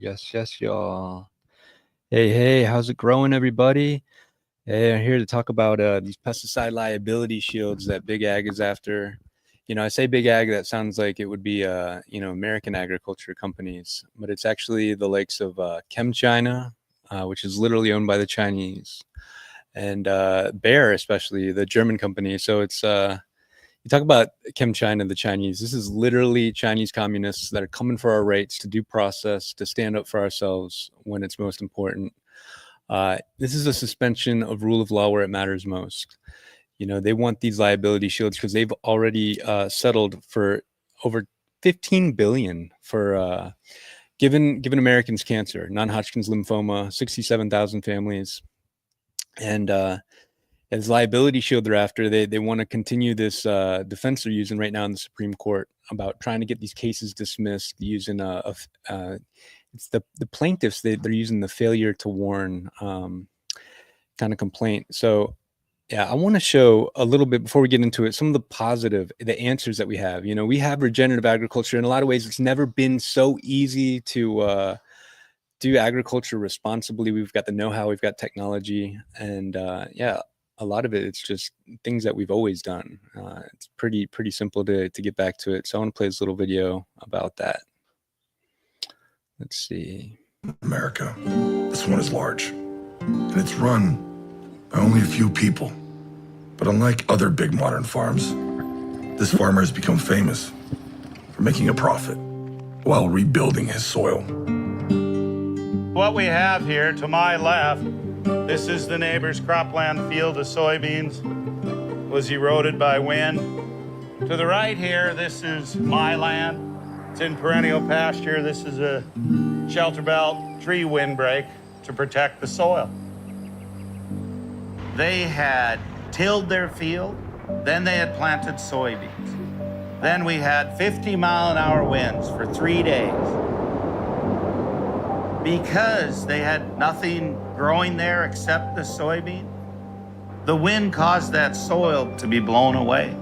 Yes, y'all. Hey, how's it growing, everybody? Hey, I'm here to talk about these pesticide liability shields that Big Ag is after. I say Big Ag, that sounds like it would be, American agriculture companies, but it's actually the likes of ChemChina, which is literally owned by the Chinese, and Bayer, especially the German company. So it's you talk about ChemChina, the Chinese. This is literally Chinese communists that are coming for our rights, to due process, to stand up for ourselves when it's most important. This is a suspension of rule of law where it matters most. They want these liability shields because they've already settled for over 15 billion for giving Americans cancer, non-Hodgkin's lymphoma, 67,000 families, and as liability shield thereafter. They want to continue this defense they're using right now in the Supreme Court about trying to get these cases dismissed using it's the plaintiffs. They're using the failure to warn kind of complaint. So yeah, I want to show a little bit before we get into it some of the answers that we have. We have regenerative agriculture. In a lot of ways, it's never been so easy to do agriculture responsibly. We've got the know-how, we've got technology, and yeah, a lot of it's just things that we've always done. It's pretty simple to get back to it. So I want to play this little video about that. Let's see. America. This one is large, and it's run by only a few people. But unlike other big modern farms, this farmer has become famous for making a profit while rebuilding his soil. What we have here to my left, this is the neighbor's cropland field of soybeans, was eroded by wind. To the right here, this is my land. It's in perennial pasture. This is a shelter belt tree windbreak to protect the soil. They had tilled their field, then they had planted soybeans. Then we had 50-mile-an-hour winds for 3 days. Because they had nothing growing there except the soybean, the wind caused that soil to be blown away.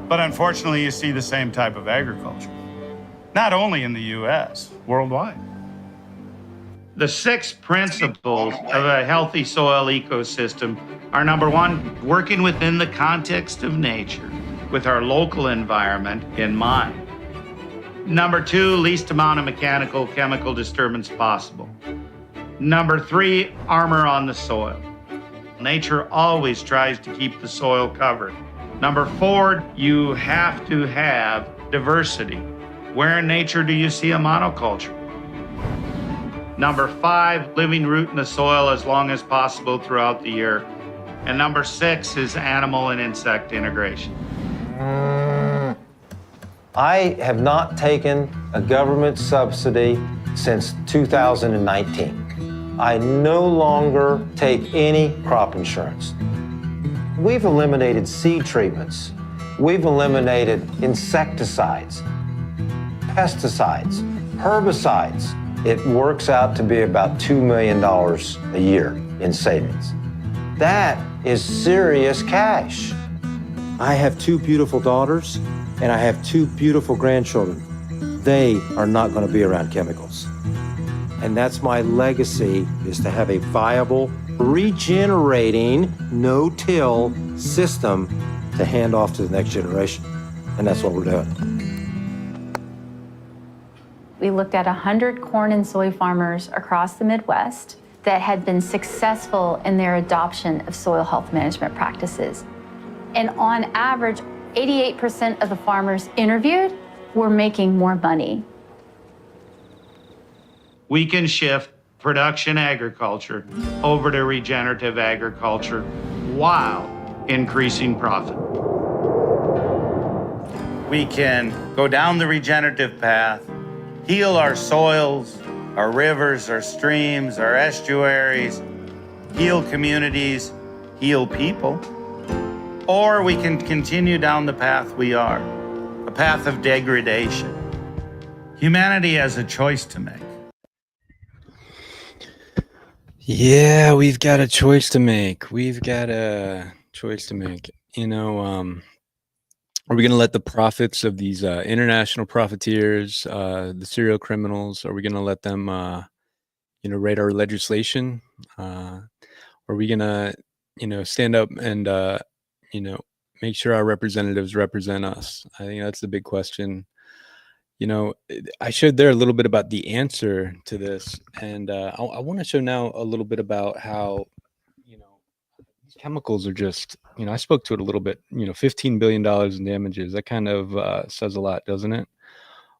But unfortunately, you see the same type of agriculture, not only in the US, worldwide. The 6 principles of a healthy soil ecosystem are: number 1, working within the context of nature with our local environment in mind. Number 2, least amount of mechanical, chemical disturbance possible. Number 3, armor on the soil. Nature always tries to keep the soil covered. Number 4, you have to have diversity. Where in nature do you see a monoculture? Number 5, living root in the soil as long as possible throughout the year. And number 6 is animal and insect integration. I have not taken a government subsidy since 2019. I no longer take any crop insurance. We've eliminated seed treatments. We've eliminated insecticides, pesticides, herbicides. It works out to be about $2 million a year in savings. That is serious cash. I have 2 beautiful daughters, and I have 2 beautiful grandchildren. They are not going to be around chemicals. And that's my legacy, is to have a viable, regenerating, no-till system to hand off to the next generation. And that's what we're doing. We looked at 100 corn and soy farmers across the Midwest that had been successful in their adoption of soil health management practices. And on average, 88% of the farmers interviewed were making more money. We can shift production agriculture over to regenerative agriculture while increasing profit. We can go down the regenerative path, heal our soils, our rivers, our streams, our estuaries, heal communities, heal people. Or we can continue down the path we are, a path of degradation. Humanity has a choice to make. Yeah, we've got a choice to make. Are we going to let the profits of these international profiteers, the serial criminals, are we going to let them, write our legislation? Are we going to, stand up and, make sure our representatives represent us? I think that's the big question. I showed there a little bit about the answer to this, and I want to show now a little bit about how, these chemicals are just, I spoke to it a little bit, $15 billion in damages. That kind of says a lot, doesn't it?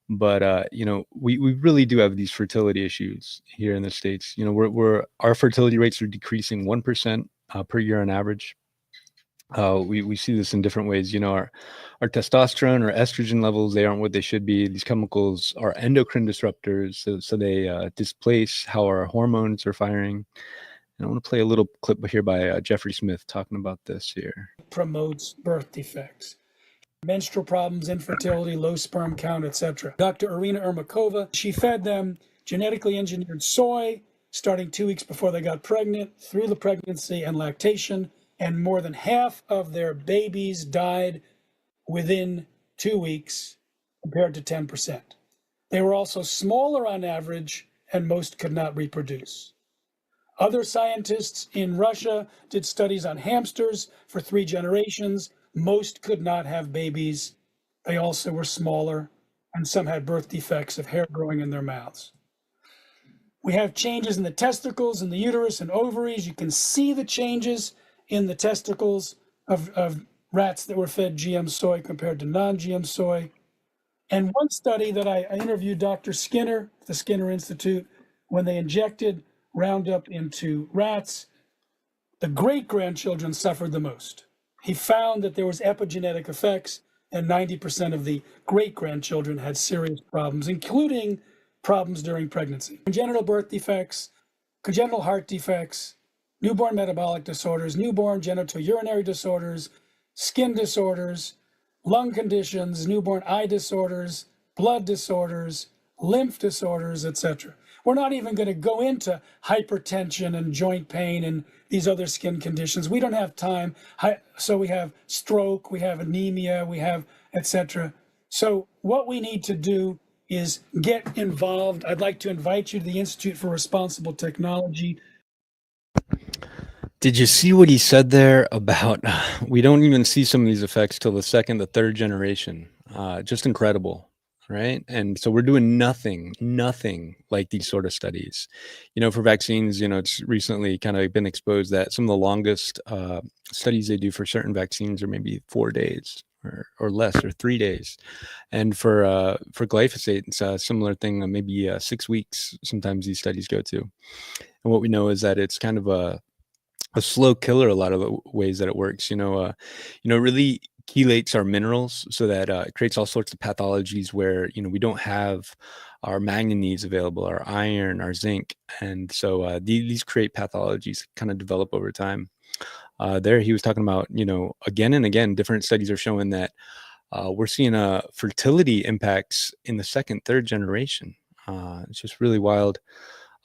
But, we really do have these fertility issues here in the States. Our fertility rates are decreasing 1% per year on average. We see this in different ways. Our testosterone or estrogen levels, they aren't what they should be. These chemicals are endocrine disruptors, so they displace how our hormones are firing. And I want to play a little clip here by Jeffrey Smith talking about this here. Promotes birth defects, menstrual problems, infertility, low sperm count, etc. Dr. Irina Ermakova, she fed them genetically engineered soy starting 2 weeks before they got pregnant, through the pregnancy and lactation, and more than half of their babies died within 2 weeks compared to 10%. They were also smaller on average, and most could not reproduce. Other scientists in Russia did studies on hamsters for 3 generations. Most could not have babies. They also were smaller, and some had birth defects of hair growing in their mouths. We have changes in the testicles and the uterus and ovaries. You can see the changes in the testicles of rats that were fed GM soy compared to non-GM soy. And one study that I interviewed Dr. Skinner, the Skinner Institute, when they injected Roundup into rats, the great-grandchildren suffered the most. He found that there was epigenetic effects, and 90% of the great-grandchildren had serious problems, including problems during pregnancy. Congenital birth defects, congenital heart defects, newborn metabolic disorders, newborn genitourinary disorders, skin disorders, lung conditions, newborn eye disorders, blood disorders, lymph disorders, etc. We're not even going to go into hypertension and joint pain and these other skin conditions. We don't have time. So we have stroke, we have anemia, we have etc. So what we need to do is get involved. I'd like to invite you to the Institute for Responsible Technology. Did you see what he said there about we don't even see some of these effects till the second, the third generation? Just incredible, right? And so we're doing nothing like these sort of studies. For vaccines, it's recently kind of been exposed that some of the longest studies they do for certain vaccines are maybe 4 days or less, or 3 days. And for glyphosate, it's a similar thing, maybe 6 weeks. Sometimes these studies go to. And what we know is that it's kind of a slow killer a lot of the ways that it works. Really chelates our minerals so that it creates all sorts of pathologies where we don't have our manganese available, our iron, our zinc, and so these create pathologies kind of develop over time. There he was talking about again and again different studies are showing that we're seeing fertility impacts in the second, third generation. It's just really wild.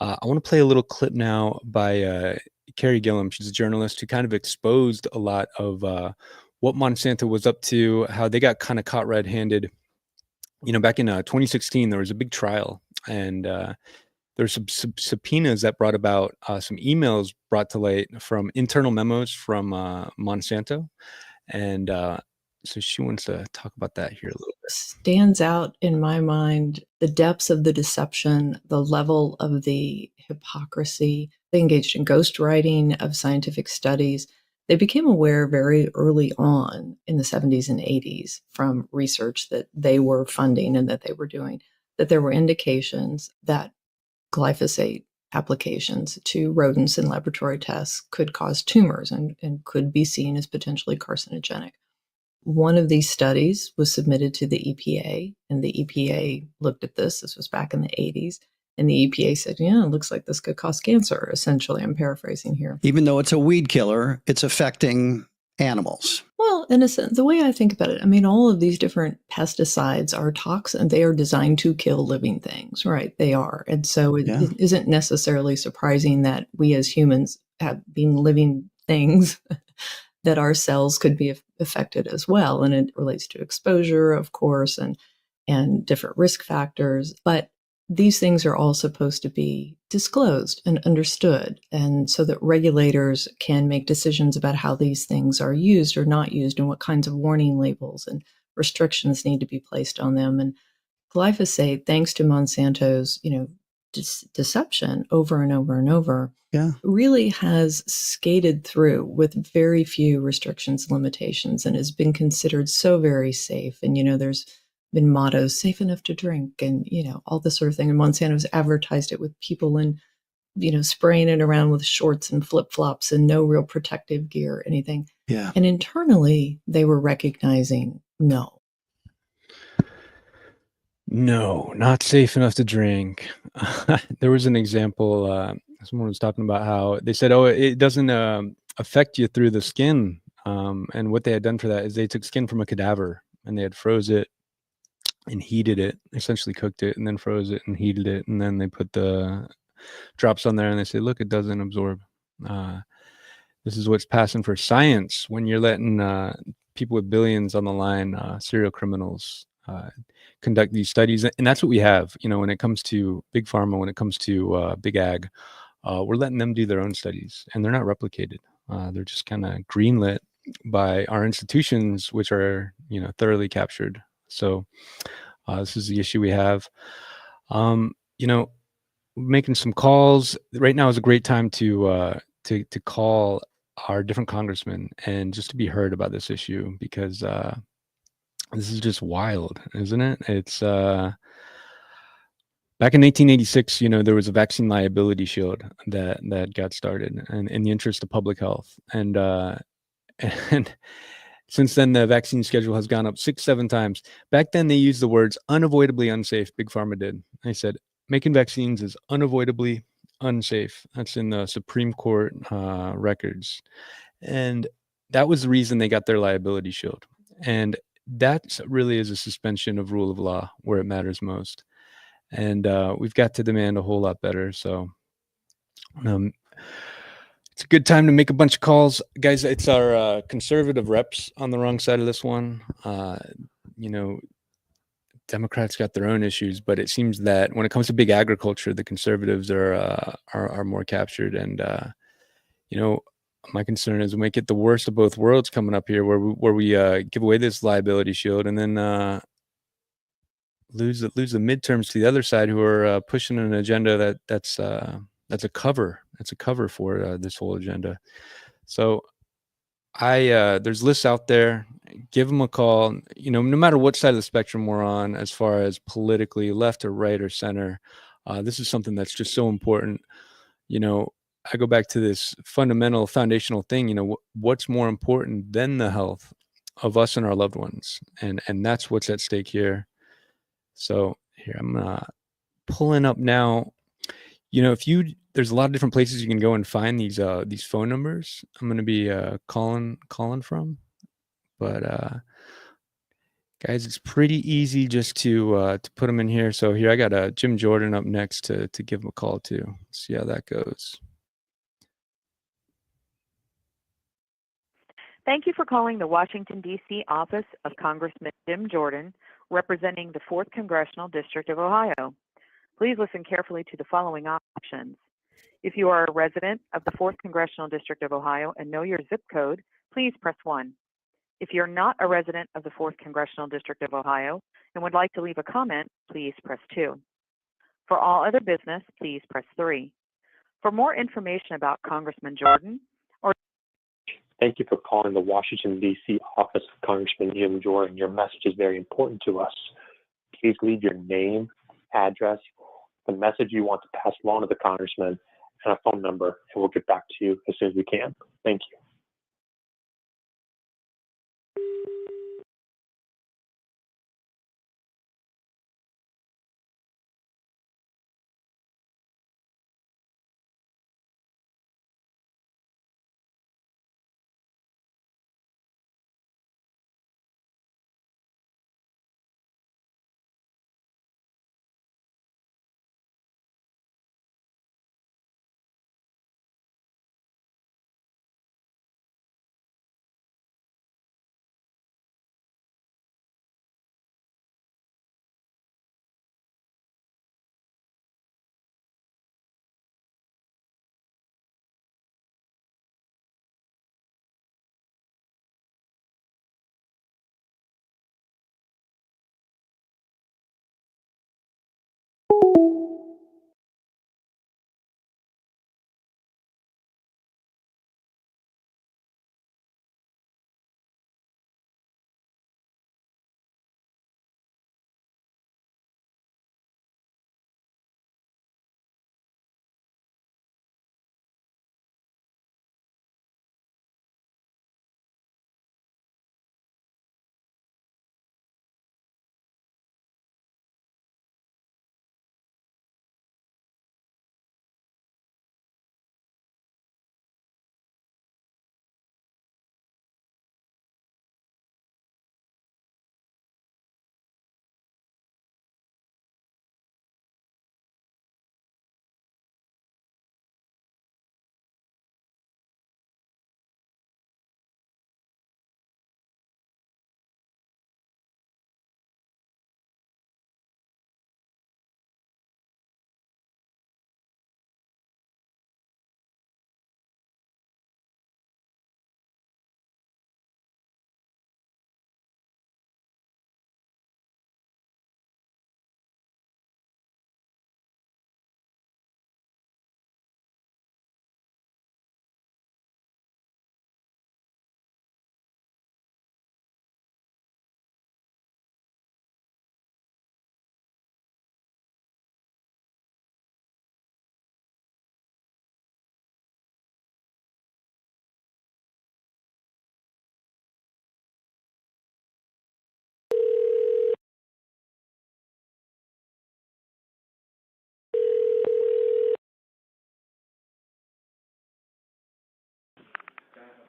I want to play a little clip now by Carrie Gillum. She's a journalist who kind of exposed a lot of what Monsanto was up to, how they got kind of caught red-handed. Back in 2016, there was a big trial, and there's some subpoenas that brought about some emails brought to light from internal memos from Monsanto. And so she wants to talk about that here a little bit. Stands out in my mind the depths of the deception, the level of the hypocrisy. They engaged in ghostwriting of scientific studies. They became aware very early on in the 70s and 80s from research that they were funding and that they were doing, that there were indications that glyphosate applications to rodents in laboratory tests could cause tumors and could be seen as potentially carcinogenic. One of these studies was submitted to the EPA, and the EPA looked at this. This was back in the 80s. And the EPA said, yeah, it looks like this could cause cancer, essentially. I'm paraphrasing here. Even though it's a weed killer, it's affecting animals. Well, in a sense, the way I think about it, all of these different pesticides are toxins. They are designed to kill living things, right? They are. And so it isn't necessarily surprising that we as humans have been living things that our cells could be affected as well. And it relates to exposure, of course, and different risk factors. But these things are all supposed to be disclosed and understood, and so that regulators can make decisions about how these things are used or not used and what kinds of warning labels and restrictions need to be placed on them. And glyphosate, thanks to Monsanto's, deception over and over and over, Yeah. really has skated through with very few restrictions, limitations, and has been considered so very safe. And, there's been mottos, safe enough to drink, and, all this sort of thing. And Monsanto's advertised it with people in, spraying it around with shorts and flip-flops and no real protective gear or anything. Yeah. And internally, they were recognizing, no. No, not safe enough to drink. There was an example. Someone was talking about how they said, "Oh, it doesn't affect you through the skin." And what they had done for that is they took skin from a cadaver and they had froze it and heated it, essentially cooked it, and then froze it and heated it, and then they put the drops on there and they say, "Look, it doesn't absorb." This is what's passing for science when you're letting people with billions on the line, serial criminals, conduct these studies. And that's what we have, when it comes to big pharma, when it comes to big ag, we're letting them do their own studies and they're not replicated. They're just kind of greenlit by our institutions, which are, thoroughly captured. So this is the issue we have. Making some calls right now is a great time to call our different congressmen and just to be heard about this issue, because this is just wild, isn't it? It's back in 1886, there was a vaccine liability shield that got started and in the interest of public health. And and since then, the vaccine schedule has gone up 6-7 times. Back then, they used the words unavoidably unsafe. Big Pharma did. They said making vaccines is unavoidably unsafe. That's in the Supreme Court records. And that was the reason they got their liability shield. And that really is a suspension of rule of law where it matters most. And we've got to demand a whole lot better. So it's a good time to make a bunch of calls. Guys, it's our conservative reps on the wrong side of this one. Democrats got their own issues, but it seems that when it comes to big agriculture, the conservatives are more captured. And my concern is we might get the worst of both worlds coming up here, where we give away this liability shield and then lose the midterms to the other side, who are pushing an agenda that's a cover. It's a cover for this whole agenda. So there's lists out there. Give them a call. No matter what side of the spectrum we're on, as far as politically, left or right or center, this is something that's just so important. I go back to this fundamental, foundational thing. What's more important than the health of us and our loved ones, and that's what's at stake here. So here I'm pulling up now. There's a lot of different places you can go and find these phone numbers I'm going to be calling from, but guys, it's pretty easy just to put them in here. So here I got Jim Jordan up next to give him a call to see how that goes. Thank you for calling the Washington, D.C. office of Congressman Jim Jordan, representing the 4th Congressional District of Ohio. Please listen carefully to the following options. If you are a resident of the 4th Congressional District of Ohio and know your zip code, please press 1. If you're not a resident of the 4th Congressional District of Ohio and would like to leave a comment, please press 2. For all other business, please press 3. For more information about Congressman Jordan, Thank you for calling the Washington, D.C. office of Congressman Jim Jordan. Your message is very important to us. Please leave your name, address, the message you want to pass along to the congressman, and a phone number, and we'll get back to you as soon as we can. Thank you.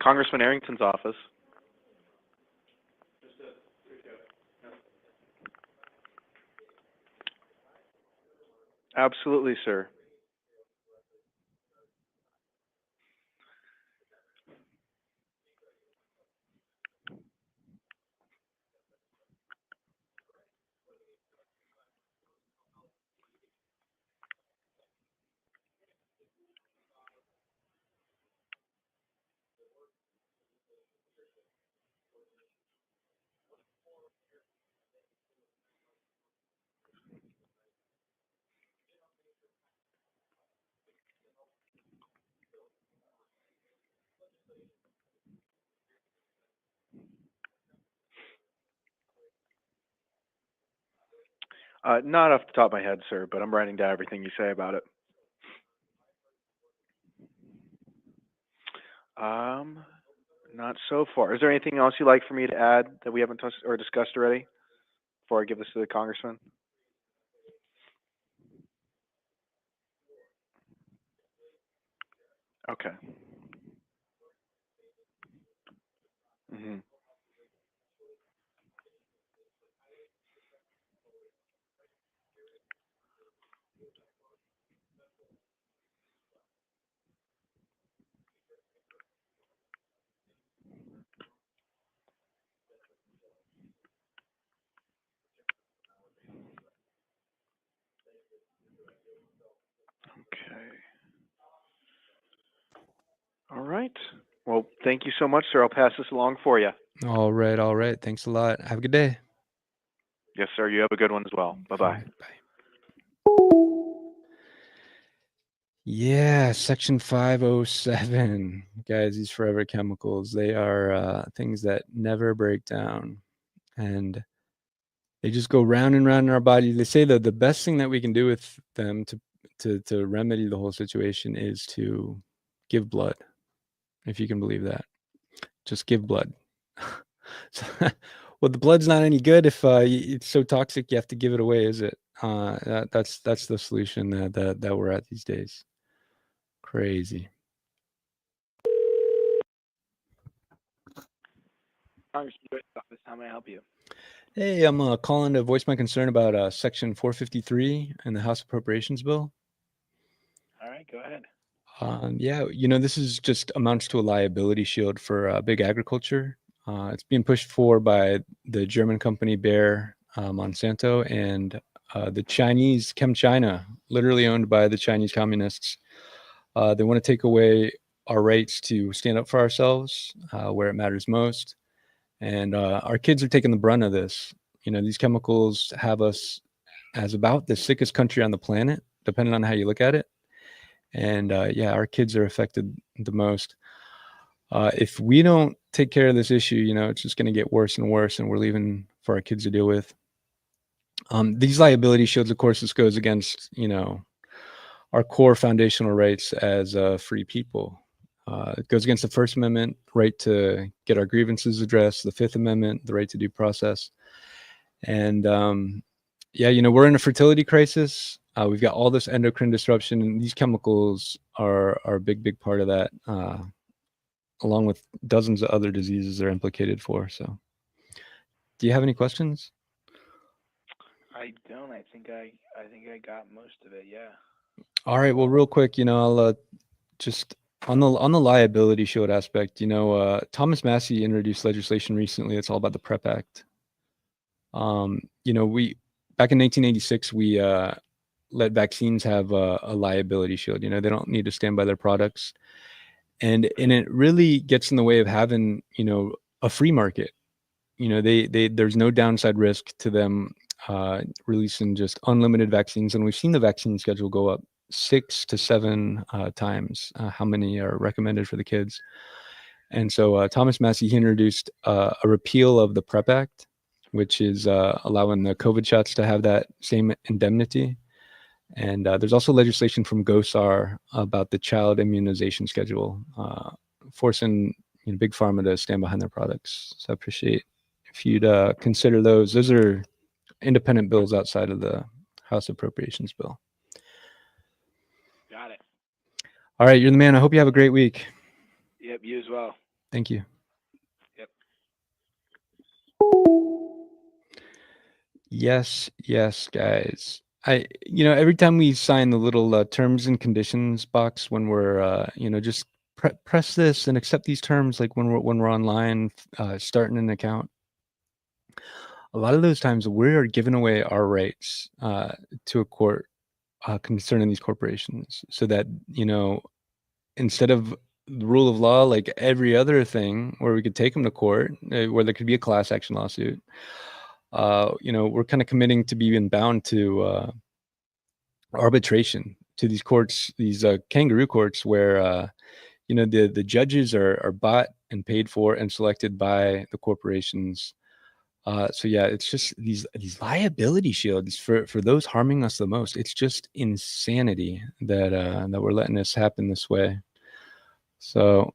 Congressman Arrington's office. Absolutely, sir. Not off the top of my head, sir, but I'm writing down everything you say about it. Not so far. Is there anything else you'd like for me to add that we haven't touched or discussed already before I give this to the congressman? Okay. hmm Okay. All right. Well, thank you so much, sir. I'll pass this along for you. All right, all right. Thanks a lot. Have a good day. Yes, sir. You have a good one as well. Bye-bye. All right, bye. Yeah, Section 507. Guys, these forever chemicals, they are things that never break down. And they just go round and round in our body. They say that the best thing that we can do with them to remedy the whole situation is to give blood, if you can believe that. Just give blood. So, well, the blood's not any good if it's so toxic you have to give it away, is it? That's the solution that we're at these days. Crazy. Congressman, office, how may I help you? Hey, I'm calling to voice my concern about Section 453 in the House Appropriations Bill. All right, go ahead. Yeah, this is just amounts to a liability shield for big agriculture. It's being pushed for by the German company Bayer, Monsanto, and the Chinese ChemChina, literally owned by the Chinese communists. They want to take away our rights to stand up for ourselves where it matters most. And our kids are taking the brunt of this. These chemicals have us as about the sickest country on the planet, depending on how you look at it. And yeah, our kids are affected the most. If we don't take care of this issue, it's just going to get worse and worse, and we're leaving for our kids to deal with. These liability shields, of course, this goes against, our core foundational rights as free people. It goes against the First Amendment, right to get our grievances addressed, the Fifth Amendment, the right to due process. And yeah, we're in a fertility crisis. We've got all this endocrine disruption, and these chemicals are a big part of that, along with dozens of other diseases they're implicated for. So, do you have any questions? I don't. I think I got most of it. Yeah. All right. Well, real quick, I'll just on the liability shield aspect. Thomas Massey introduced legislation recently. It's all about the PrEP Act. We back in 1986 we let vaccines have a liability shield. They don't need to stand by their products, and it really gets in the way of having a free market. There's no downside risk to them releasing just unlimited vaccines, and we've seen the vaccine schedule go up 6 to 7 times how many are recommended for the kids. And so Thomas Massey, he introduced a repeal of the PrEP Act, which is allowing the COVID shots to have that same indemnity. And there's also legislation from GOSAR about the child immunization schedule, forcing big pharma to stand behind their products. So I appreciate if you'd consider those. Those are independent bills outside of the House Appropriations Bill. Got it. All right, you're the man. I hope you have a great week. Yep, you as well. Thank you. Yep. Yes, guys. Every time we sign the little terms and conditions box when we're, just press this and accept these terms, like when we're online, starting an account. A lot of those times we are giving away our rights to a court concerning these corporations, so that instead of the rule of law, like every other thing, where we could take them to court, where there could be a class action lawsuit. We're kind of committing to being bound to arbitration, to these courts, these kangaroo courts, where the judges are bought and paid for and selected by the corporations. So yeah, it's just these liability shields for those harming us the most. It's just insanity that we're letting this happen this way. So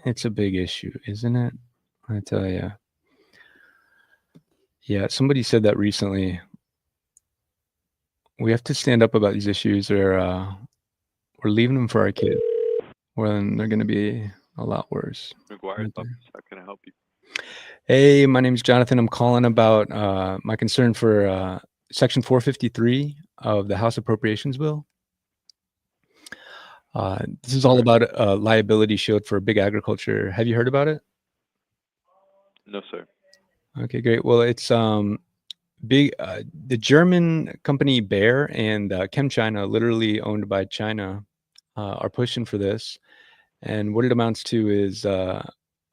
it's a big issue, isn't it? I tell you. Yeah, somebody said that recently. We have to stand up about these issues, or we're leaving them for our kids, when they're going to be a lot worse. McGuire's office, how can I help you? Hey, my name is Jonathan. I'm calling about my concern for Section 453 of the House Appropriations Bill. This is all about a liability shield for big agriculture. Have you heard about it? No, sir. Okay, great. Well, it's big. The German company Bayer and ChemChina, literally owned by China, are pushing for this. And what it amounts to is a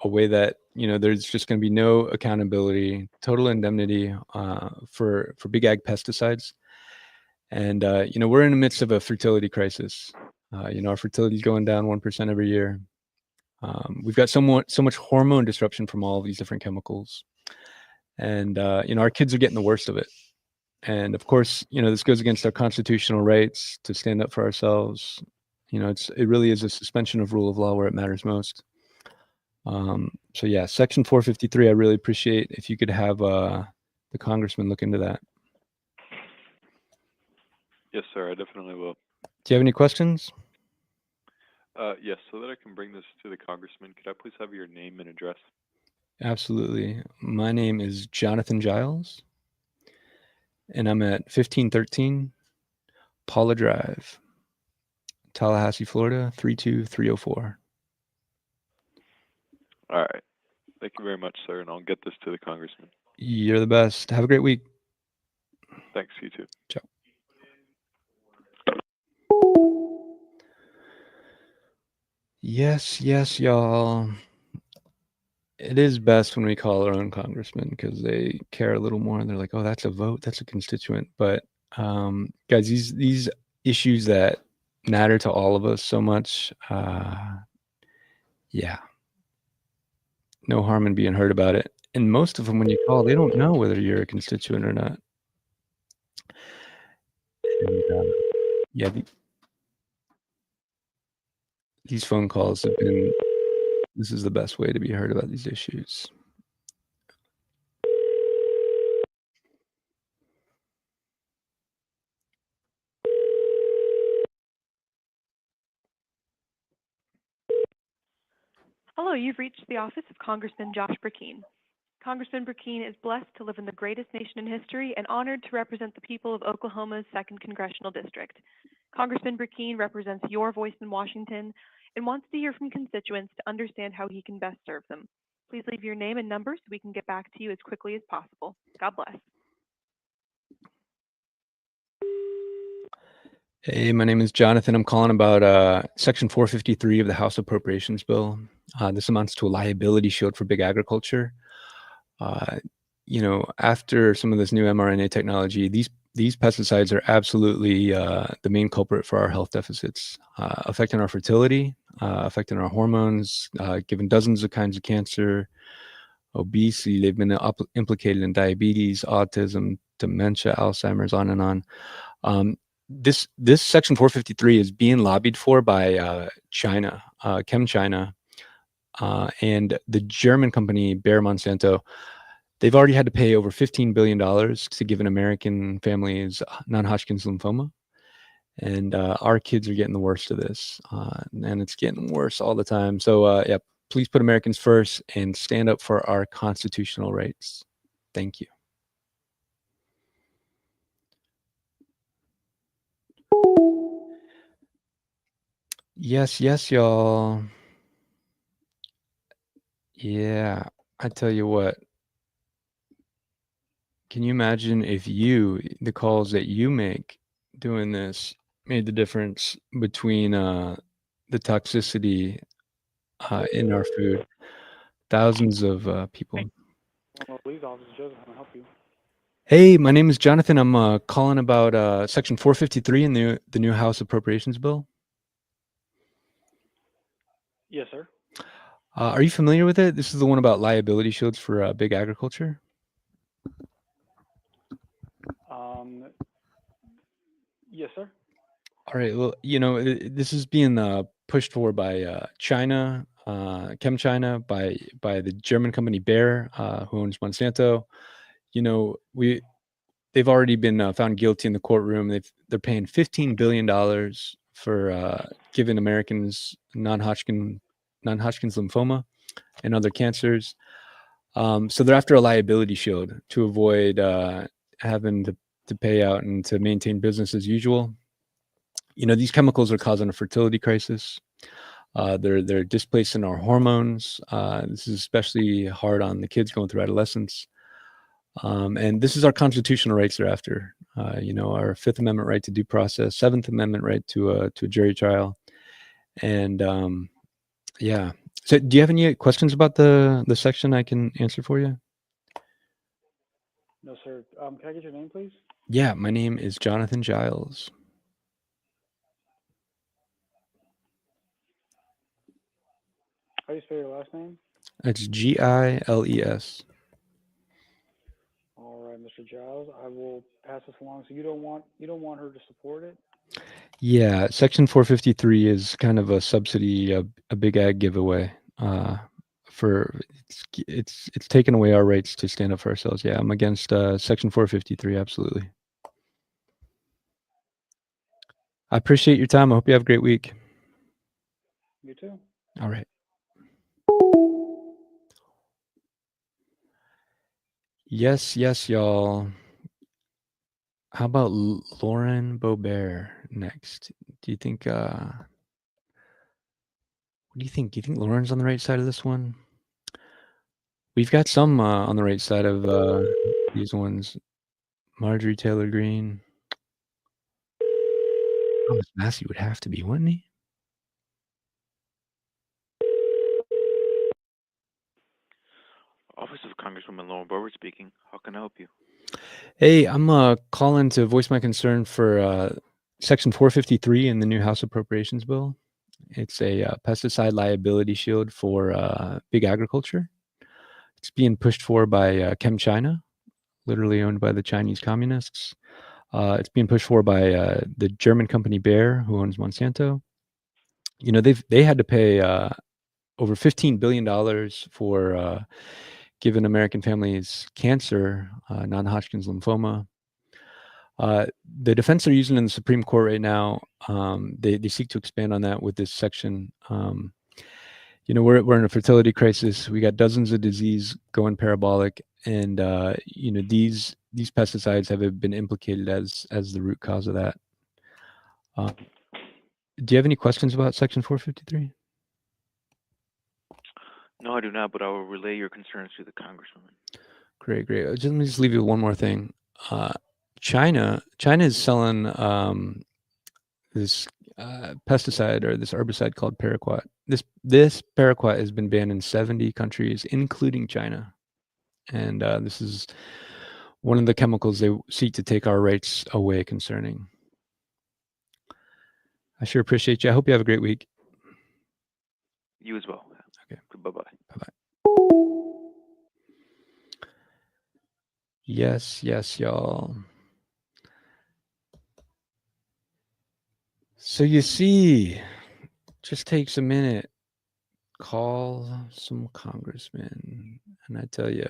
way that there's just going to be no accountability, total indemnity for big ag pesticides. And we're in the midst of a fertility crisis. Our fertility is going down 1% every year. We've got so much hormone disruption from all of these different chemicals, and our kids are getting the worst of it. And of course, this goes against our constitutional rights to stand up for ourselves. It really is a suspension of rule of law where it matters most. So yeah, Section 453. I really appreciate if you could have the congressman look into that. Yes, sir, I definitely will. Do you have any questions? Yes, so that I can bring this to the congressman, could I please have your name and address? Absolutely. My name is Jonathan Giles, and I'm at 1513 Paula Drive, Tallahassee, Florida, 32304. All right. Thank you very much, sir, and I'll get this to the congressman. You're the best. Have a great week. Thanks, you too. Ciao. Yes, y'all. It is best when we call our own congressman, because they care a little more, and they're like, oh, that's a vote, that's a constituent. But guys, these issues that matter to all of us so much, yeah, no harm in being heard about it. And most of them, when you call, they don't know whether you're a constituent or not. And yeah, these phone calls have been, this is the best way to be heard about these issues. Hello, you've reached the office of Congressman Josh Burkeen. Congressman Burkeen is blessed to live in the greatest nation in history and honored to represent the people of Oklahoma's 2nd Congressional District. Congressman Burkeen represents your voice in Washington and wants to hear from constituents to understand how he can best serve them. Please leave your name and number so we can get back to you as quickly as possible. God bless. Hey, my name is Jonathan. I'm calling about Section 453 of the House Appropriations Bill. This amounts to a liability shield for big agriculture. After some of this new mRNA technology, these pesticides are absolutely the main culprit for our health deficits, affecting our fertility, affecting our hormones, giving dozens of kinds of cancer, obesity. They've been implicated in diabetes, autism, dementia, Alzheimer's, on and on. This Section 453 is being lobbied for by China, ChemChina, and the German company Bayer Monsanto. They've already had to pay over $15 billion to give an American families non-Hodgkin's lymphoma. And our kids are getting the worst of this, and it's getting worse all the time. So yeah, please put Americans first and stand up for our constitutional rights. Thank you. Yes, yes, y'all. Yeah, I tell you what. Can you imagine if the calls that you make doing this made the difference between the toxicity in our food? Thousands of people. Police officer Joseph, can I help you? Hey, my name is Jonathan. I'm calling about Section 453 in the new House Appropriations Bill. Yes, sir. Are you familiar with it? This is the one about liability shields for big agriculture. Yes, sir. All right. Well, this is being pushed for by China, ChemChina, by the German company Bayer, who owns Monsanto. They've already been found guilty in the courtroom. They're paying $15 billion for giving Americans non-Hodgkin's lymphoma and other cancers. So they're after a liability shield to avoid having to pay out and to maintain business as usual. These chemicals are causing a fertility crisis. They're displacing our hormones. This is especially hard on the kids going through adolescence. And this is our constitutional rights they're after. Our Fifth Amendment right to due process, Seventh Amendment right to a jury trial. And yeah. So do you have any questions about the section I can answer for you? No, sir. Can I get your name, please? Yeah, my name is Jonathan Giles. How do you spell your last name? It's Giles. All right, Mr. Giles. I will pass this along. So you don't want her to support it? Yeah, Section 453 is kind of a subsidy, a big ag giveaway. For it's taken away our rights to stand up for ourselves. Yeah, I'm against Section 453. Absolutely. I appreciate your time. I hope you have a great week. You too. All right. Yes, yes, y'all. How about Lauren Bobert next? Do you think? What do you think? Do you think Lauren's on the right side of this one? We've got some on the right side of these ones. Marjorie Taylor Greene. Thomas Massey would have to be, wouldn't he? Office of Congresswoman Lauren Boebert speaking. How can I help you? Hey, I'm calling to voice my concern for Section 453 in the new House Appropriations Bill. It's a pesticide liability shield for big agriculture. It's being pushed for by ChemChina, literally owned by the Chinese communists. It's being pushed for by the German company Bayer, who owns Monsanto. They had to pay over $15 billion for giving American families cancer, non-Hodgkin's lymphoma. The defense they're using in the Supreme Court right now, they seek to expand on that with this section. We're in a fertility crisis. We got dozens of disease going parabolic, and these pesticides have been implicated as the root cause of that. Do you have any questions about Section 453? No, I do not, but I will relay your concerns to the Congresswoman. Great. Let me just leave you with one more thing. China is selling this pesticide or this herbicide called paraquat. This paraquat has been banned in 70 countries, including China. And this is one of the chemicals they seek to take our rights away concerning. I sure appreciate you. I hope you have a great week. You as well. Okay. Bye-bye. Bye-bye. Yes, y'all. So you see, just takes a minute. Call some congressmen, and I tell you,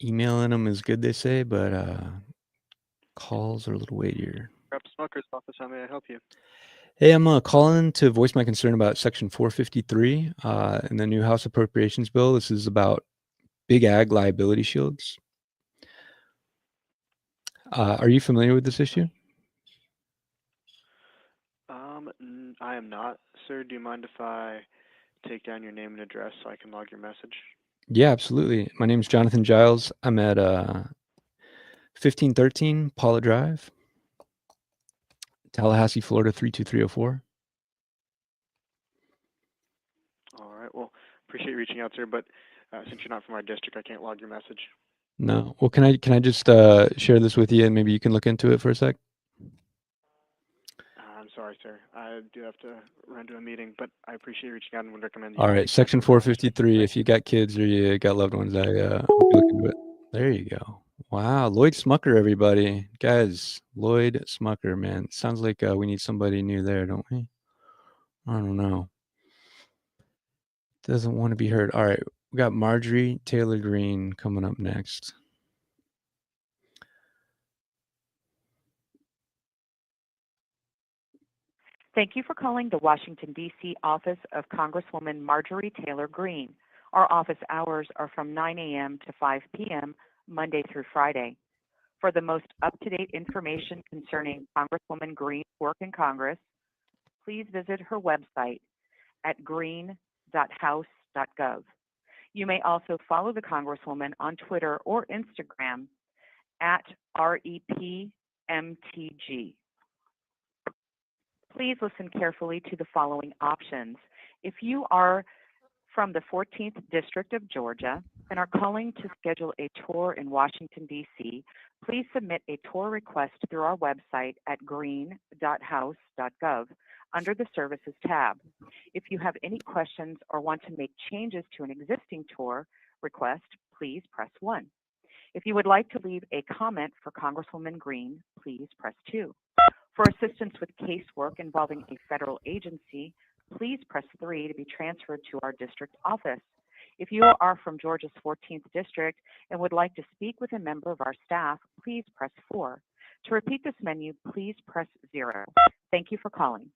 emailing them is good, they say, but calls are a little weightier. Rep Smucker's office, how may I help you? Hey, I'm calling to voice my concern about Section 453 in the new House Appropriations Bill. This is about big ag liability shields. Are you familiar with this issue? I am not, sir. Do you mind if I take down your name and address so I can log your message? Yeah, absolutely. My name's Jonathan Giles. I'm at 1513 Paula Drive, Tallahassee, Florida 32304. All right. Well, appreciate you reaching out, sir. But since you're not from our district, I can't log your message. No. Well, can I just share this with you and maybe you can look into it for a sec? I'm sorry, sir. I do have to run to a meeting, but I appreciate you reaching out and would recommend All you right, take Section that down. 453. If you got kids or you got loved ones, I hope you look into it. There you go. Wow, Lloyd Smucker, everybody, guys. Lloyd Smucker, man. Sounds like we need somebody new there, don't we? I don't know. Doesn't want to be heard. All right, we got Marjorie Taylor Greene coming up next. Thank you for calling the Washington, D.C. office of Congresswoman Marjorie Taylor Greene. Our office hours are from 9 a.m. to 5 p.m., Monday through Friday. For the most up-to-date information concerning Congresswoman Greene's work in Congress, please visit her website at green.house.gov. You may also follow the Congresswoman on Twitter or Instagram at REPMTG. Please listen carefully to the following options. If you are from the 14th District of Georgia and are calling to schedule a tour in Washington, D.C., please submit a tour request through our website at green.house.gov under the Services tab. If you have any questions or want to make changes to an existing tour request, please press 1. If you would like to leave a comment for Congresswoman Greene, please press 2. For assistance with casework involving a federal agency, please press 3 to be transferred to our district office. If you are from Georgia's 14th District and would like to speak with a member of our staff, please press 4. To repeat this menu, please press 0. Thank you for calling.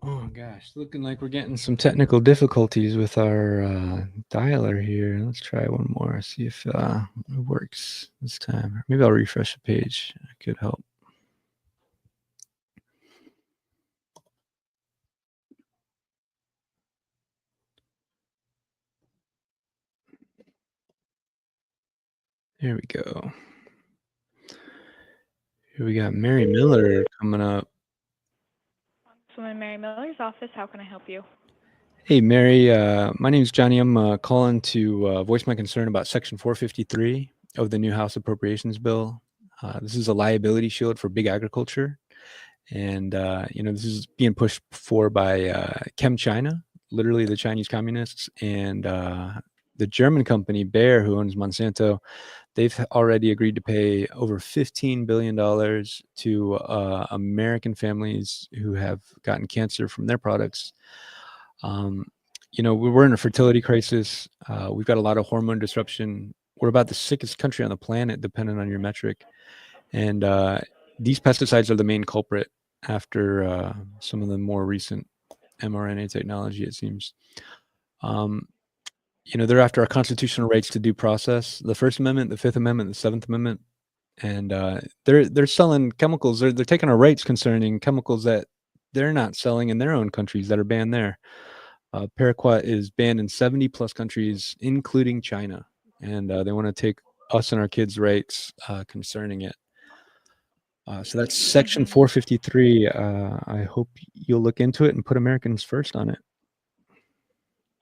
Oh gosh, looking like we're getting some technical difficulties with our dialer here. Let's try one more, see if it works this time. Maybe I'll refresh the page. That could help. There we go. Here we got Mary Miller coming up. So in Mary Miller's office, how can I help you? Hey, Mary. My name's Johnny. I'm calling to voice my concern about Section 453 of the new House Appropriations Bill. This is a liability shield for big agriculture. And, this is being pushed for by ChemChina, literally the Chinese communists, and the German company Bayer, who owns Monsanto. They've already agreed to pay over $15 billion to American families who have gotten cancer from their products. We're in a fertility crisis. We've got a lot of hormone disruption. We're about the sickest country on the planet, depending on your metric. And these pesticides are the main culprit after some of the more recent mRNA technology, it seems. They're after our constitutional rights to due process, the First Amendment, the Fifth Amendment, the Seventh Amendment. And they're selling chemicals. They're taking our rights concerning chemicals that they're not selling in their own countries that are banned there. Paraquat is banned in 70 plus countries, including China. And they want to take us and our kids' rights concerning it. So that's Section 453. I hope you'll look into it and put Americans first on it.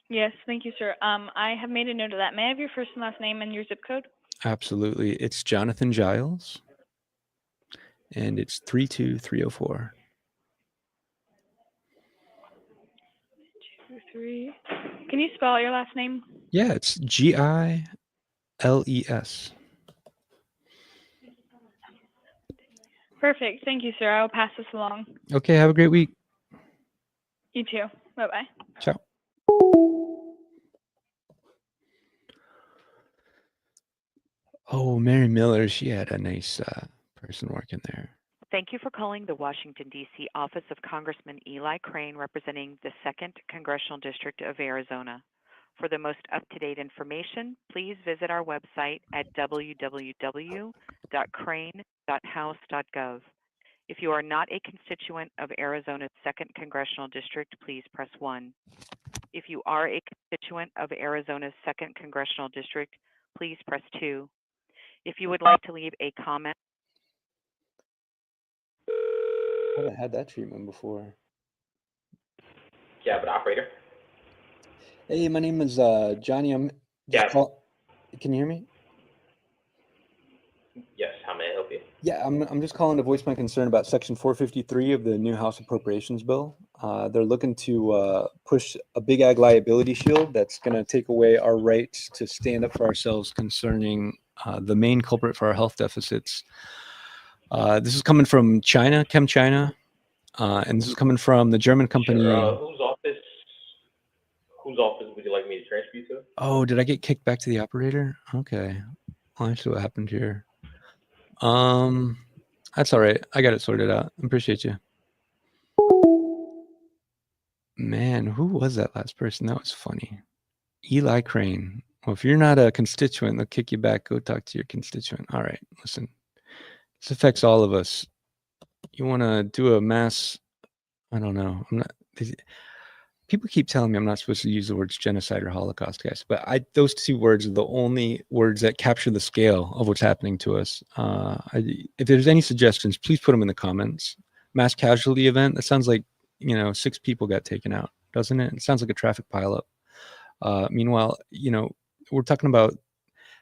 Yes, thank you, sir. I have made a note of that. May I have your first and last name and your zip code? Absolutely. It's Jonathan Giles, and it's 32304. 23. Can you spell out your last name? Yeah, it's Giles. Perfect. Thank you, sir. I will pass this along. Okay, have a great week. You too. Bye-bye. Ciao. Oh, Mary Miller, she had a nice person working there. Thank you for calling the Washington, D.C. office of Congressman Eli Crane, representing the 2nd Congressional District of Arizona. For the most up-to-date information, please visit our website at www.crane.house.gov. If you are not a constituent of Arizona's 2nd Congressional District, please press 1. If you are a constituent of Arizona's 2nd Congressional District, please press 2. If you would like to leave a comment, I haven't had that treatment before. Yeah, but operator. Hey, my name is Johnny. I'm Yeah. Can you hear me? Yes. How may I help you? Yeah, I'm just calling to voice my concern about Section 453 of the new House Appropriations Bill. They're looking to push a big ag liability shield that's going to take away our rights to stand up for ourselves concerning the main culprit for our health deficits. This is coming from China, ChemChina, and this is coming from the German company. Sure. Whose office would you like me to transfer you to? Oh, did I get kicked back to the operator? Okay. I'll see what happened here. That's all right. I got it sorted out. Appreciate you. Man, who was that last person? That was funny. Eli Crane. Well, if you're not a constituent, they'll kick you back. Go talk to your constituent. All right, listen. This affects all of us. You want to do a mass, I don't know. People keep telling me I'm not supposed to use the words genocide or Holocaust, guys, but those two words are the only words that capture the scale of what's happening to us. If there's any suggestions, please put them in the comments. Mass casualty event, that sounds like, 6 people got taken out, doesn't it? It sounds like a traffic pileup. Meanwhile, we're talking about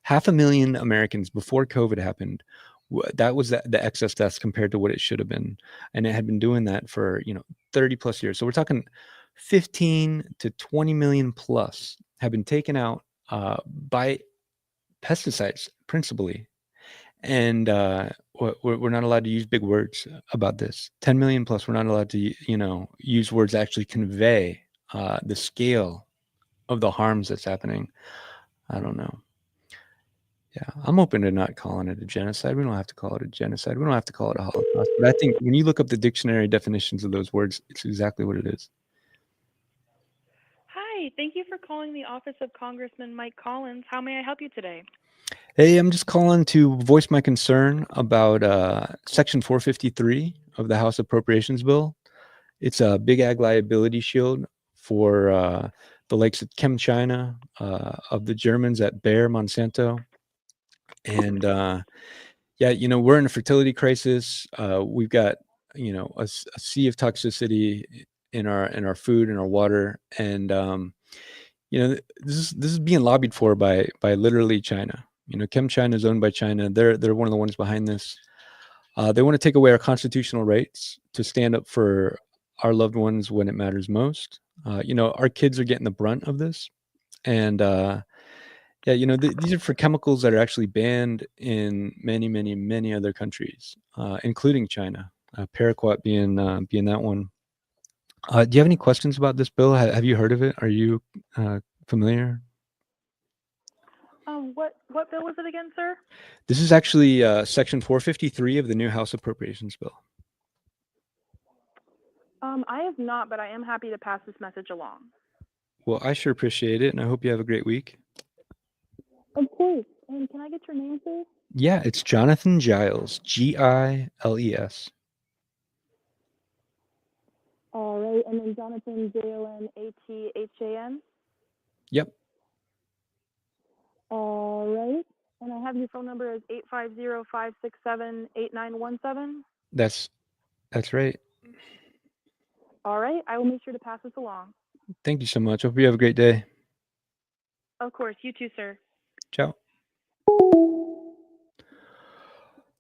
500,000 Americans before COVID happened. That was the excess deaths compared to what it should have been. And it had been doing that for, 30 plus years. So we're talking 15 to 20 million plus have been taken out by pesticides principally. And we're not allowed to use big words about this. 10 million plus, we're not allowed to, use words that actually convey the scale of the harms that's happening. I don't know. Yeah, I'm open to not calling it a genocide. We don't have to call it a genocide. We don't have to call it a Holocaust. But I think when you look up the dictionary definitions of those words, it's exactly what it is. Hi, thank you for calling the office of Congressman Mike Collins. How may I help you today? Hey, I'm just calling to voice my concern about Section 453 of the House Appropriations Bill. It's a big ag liability shield for the likes of ChemChina, of the Germans at Bayer, Monsanto. And we're in a fertility crisis. We've got, a sea of toxicity in our food and our water. And, this is being lobbied for by literally China. ChemChina is owned by China. They're one of the ones behind this. They want to take away our constitutional rights to stand up for our loved ones when it matters most. Our kids are getting the brunt of this. And, these are for chemicals that are actually banned in many, many, many other countries, including China. Paraquat being that one. Do you have any questions about this bill? Have you heard of it? Are you familiar? What bill was it again, sir? This is actually Section 453 of the new House Appropriations Bill. I have not, but I am happy to pass this message along. Well, I sure appreciate it, and I hope you have a great week. Of course. And can I get your name, sir? Yeah, it's Jonathan Giles, Giles. All right, and then Jonathan, Jonathan. Yep, All right, and I have your phone number as 850-567-8917. that's right. All right, I will make sure to pass this along. Thank you so much. Hope you have a great day. Of course, you too, sir. Ciao.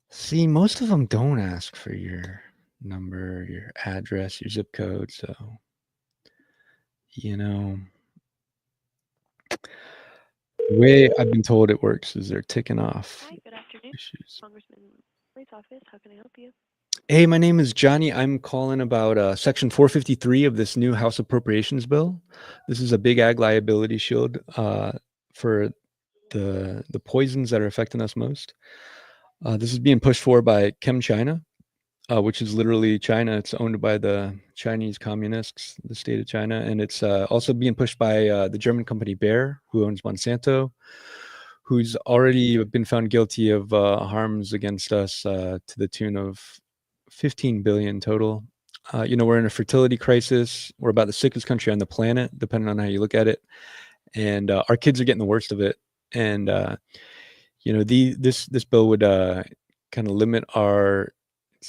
See, most of them don't ask for your number, your address, your zip code. So, the way I've been told it works is they're ticking off Hi, good afternoon. issues. Congressman White's office. How can I help you? Hey, my name is Johnny. I'm calling about Section 453 of this new House Appropriations Bill. This is a big ag liability shield for the poisons that are affecting us most. This is being pushed for by ChemChina. which is literally China. It's owned by the Chinese communists, the state of China, and it's also being pushed by the German company Bayer, who owns Monsanto, who's already been found guilty of harms against us to the tune of 15 billion total. We're in a fertility crisis. We're about the sickest country on the planet, depending on how you look at it, and our kids are getting the worst of it. And this bill would kind of limit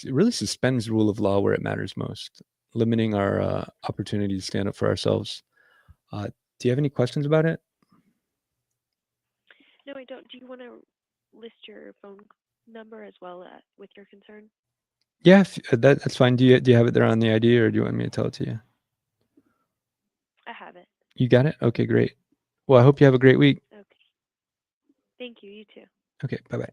it really suspends rule of law where it matters most, limiting our opportunity to stand up for ourselves. Do you have any questions about it? No, I don't. Do you want to list your phone number as well with your concern? Yeah, that's fine. Do you have it there on the ID, or do you want me to tell it to you? I have it. You got it? Okay, great. Well, I hope you have a great week. Okay. Thank you. You too. Okay, bye-bye.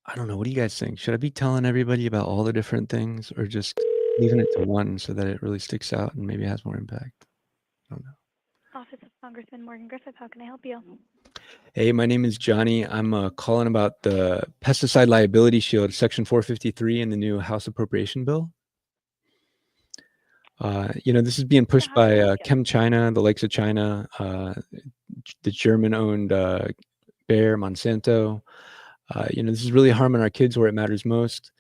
I don't know. What do you guys think? Should I be telling everybody about all the different things, or just leaving it to one so that it really sticks out and maybe has more impact? I don't know. Office of Congressman Morgan Griffith, how can I help you? Hey, my name is Johnny. I'm calling about the pesticide liability shield, Section 453 in the new House appropriation bill. This is being pushed by ChemChina, the likes of China, the German-owned Bayer, Monsanto. This is really harming our kids where it matters most.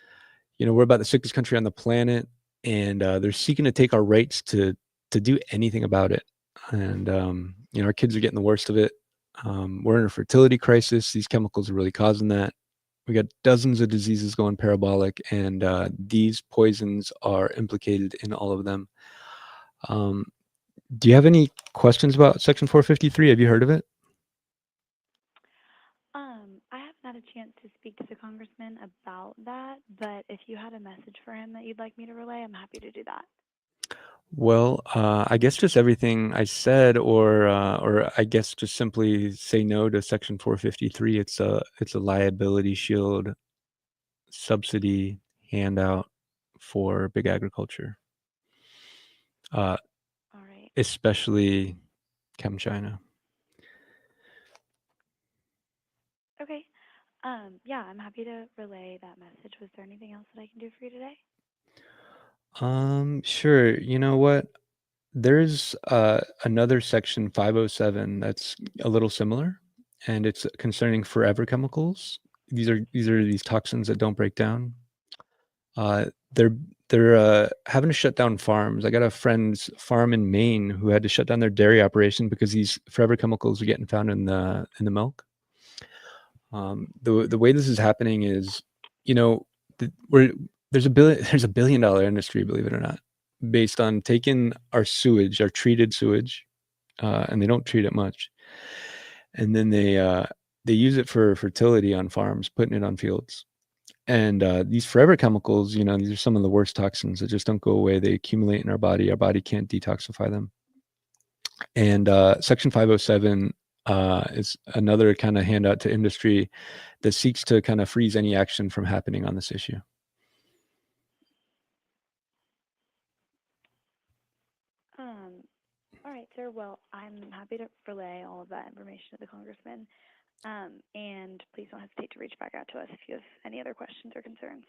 We're about the sickest country on the planet, and they're seeking to take our rights to do anything about it. And our kids are getting the worst of it. We're in a fertility crisis. These chemicals are really causing that. We got dozens of diseases going parabolic, and these poisons are implicated in all of them. Do you have any questions about Section 453? Have you heard of it? I haven't had a chance to speak to the congressman about that, but if you had a message for him that you'd like me to relay, I'm happy to do that. Well, I guess just everything I said, or I guess just simply say no to Section 453. It's a liability shield subsidy handout for big agriculture, All right. especially ChemChina. Okay. Yeah, I'm happy to relay that message. Was there anything else that I can do for you today? Sure. You know what? There's another Section 507 that's a little similar, and it's concerning forever chemicals. These are these toxins that don't break down. They're having to shut down farms. I got a friend's farm in Maine who had to shut down their dairy operation because these forever chemicals are getting found in the milk. The way this is happening is, there's a $1 billion industry, believe it or not, based on taking our sewage, our treated sewage, and they don't treat it much, and then they use it for fertility on farms, putting it on fields. And these forever chemicals, these are some of the worst toxins that just don't go away. They accumulate in our body. Our body can't detoxify them. And Section 507 is another kind of handout to industry that seeks to kind of freeze any action from happening on this issue. All right, sir. Well, I'm happy to relay all of that information to the congressman. And please don't hesitate to reach back out to us if you have any other questions or concerns.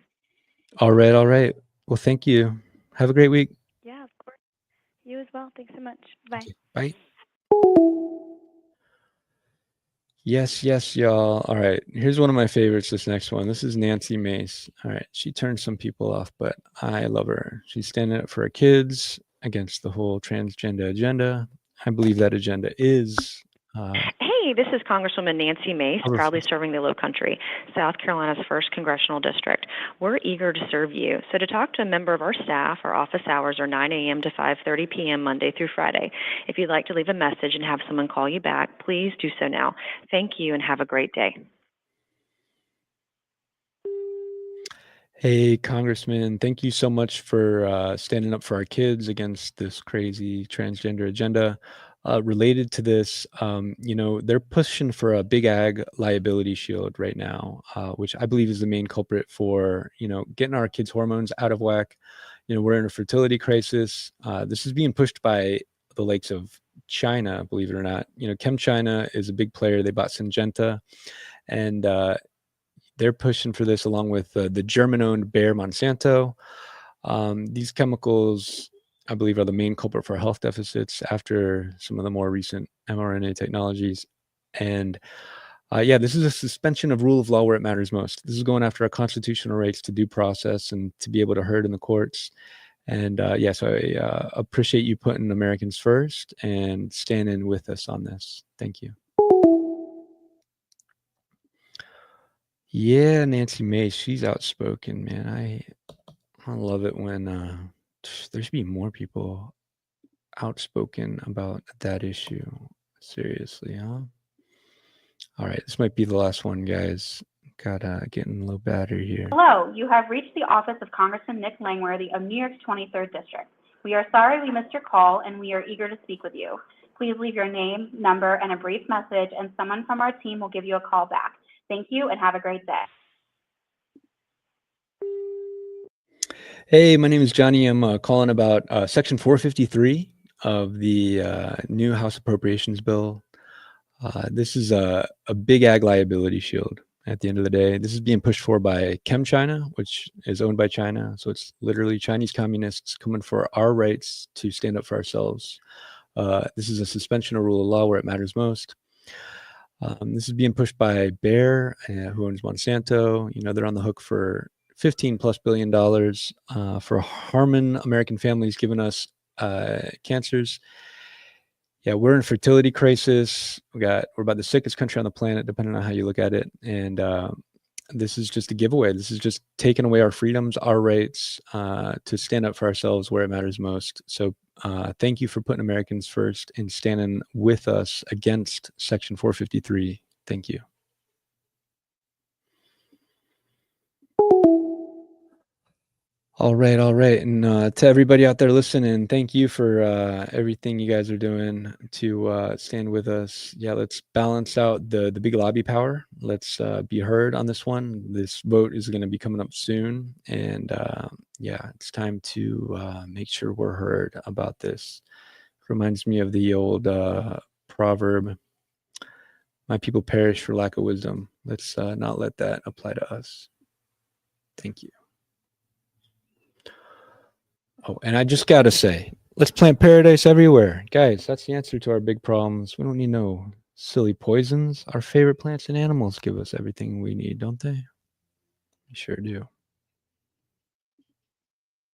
All right. Well, thank you. Have a great week. Yeah, of course. You as well. Thanks so much. Bye. Okay, bye. Yes, y'all. All right. Here's one of my favorites, this next one. This is Nancy Mace. All right. She turned some people off, but I love her. She's standing up for her kids against the whole transgender agenda. I believe that agenda is Hey, this is Congresswoman Nancy Mace, proudly serving the Lowcountry, South Carolina's 1st Congressional District. We're eager to serve you. So to talk to a member of our staff, our office hours are 9 a.m. to 5:30 p.m. Monday through Friday. If you'd like to leave a message and have someone call you back, please do so now. Thank you and have a great day. Hey, Congressman, thank you so much for standing up for our kids against this crazy transgender agenda. Related to this, they're pushing for a big ag liability shield right now, which I believe is the main culprit for, getting our kids' hormones out of whack. We're in a fertility crisis. This is being pushed by the likes of China, believe it or not. ChemChina is a big player. They bought Syngenta, and they're pushing for this along with the German-owned Bayer Monsanto. These chemicals, I believe, are the main culprit for health deficits after some of the more recent mRNA technologies. And this is a suspension of rule of law where it matters most. This is going after our constitutional rights to due process and to be able to heard in the courts. And so I appreciate you putting Americans first and standing with us on this. Thank you. Yeah, Nancy Mace, she's outspoken, man. I love it when there should be more people outspoken about that issue. Seriously, huh? All right, this might be the last one, guys. Got getting low battery here. Hello, you have reached the office of Congressman Nick Langworthy of New York's 23rd District. We are sorry we missed your call, and we are eager to speak with you. Please leave your name, number, and a brief message, and someone from our team will give you a call back. Thank you, and have a great day. Hey, my name is Johnny. I'm calling about Section 453 of the new House Appropriations Bill. This is a big ag liability shield at the end of the day. This is being pushed for by ChemChina, which is owned by China. So it's literally Chinese communists coming for our rights to stand up for ourselves. This is a suspension of rule of law where it matters most. This is being pushed by Bayer, who owns Monsanto. They're on the hook for $15+ billion for harming American families, giving us cancers. Yeah, we're in a fertility crisis. We're about the sickest country on the planet, depending on how you look at it. And this is just a giveaway. This is just taking away our freedoms, our rights to stand up for ourselves where it matters most. So thank you for putting Americans first and standing with us against Section 453. Thank you. All right. And to everybody out there listening, thank you for everything you guys are doing to stand with us. Yeah, let's balance out the big lobby power. Let's be heard on this one. This vote is going to be coming up soon. And it's time to make sure we're heard about this. Reminds me of the old proverb, my people perish for lack of wisdom. Let's not let that apply to us. Thank you. Oh, and I just got to say, let's plant paradise everywhere. Guys, that's the answer to our big problems. We don't need no silly poisons. Our favorite plants and animals give us everything we need, don't they? We sure do.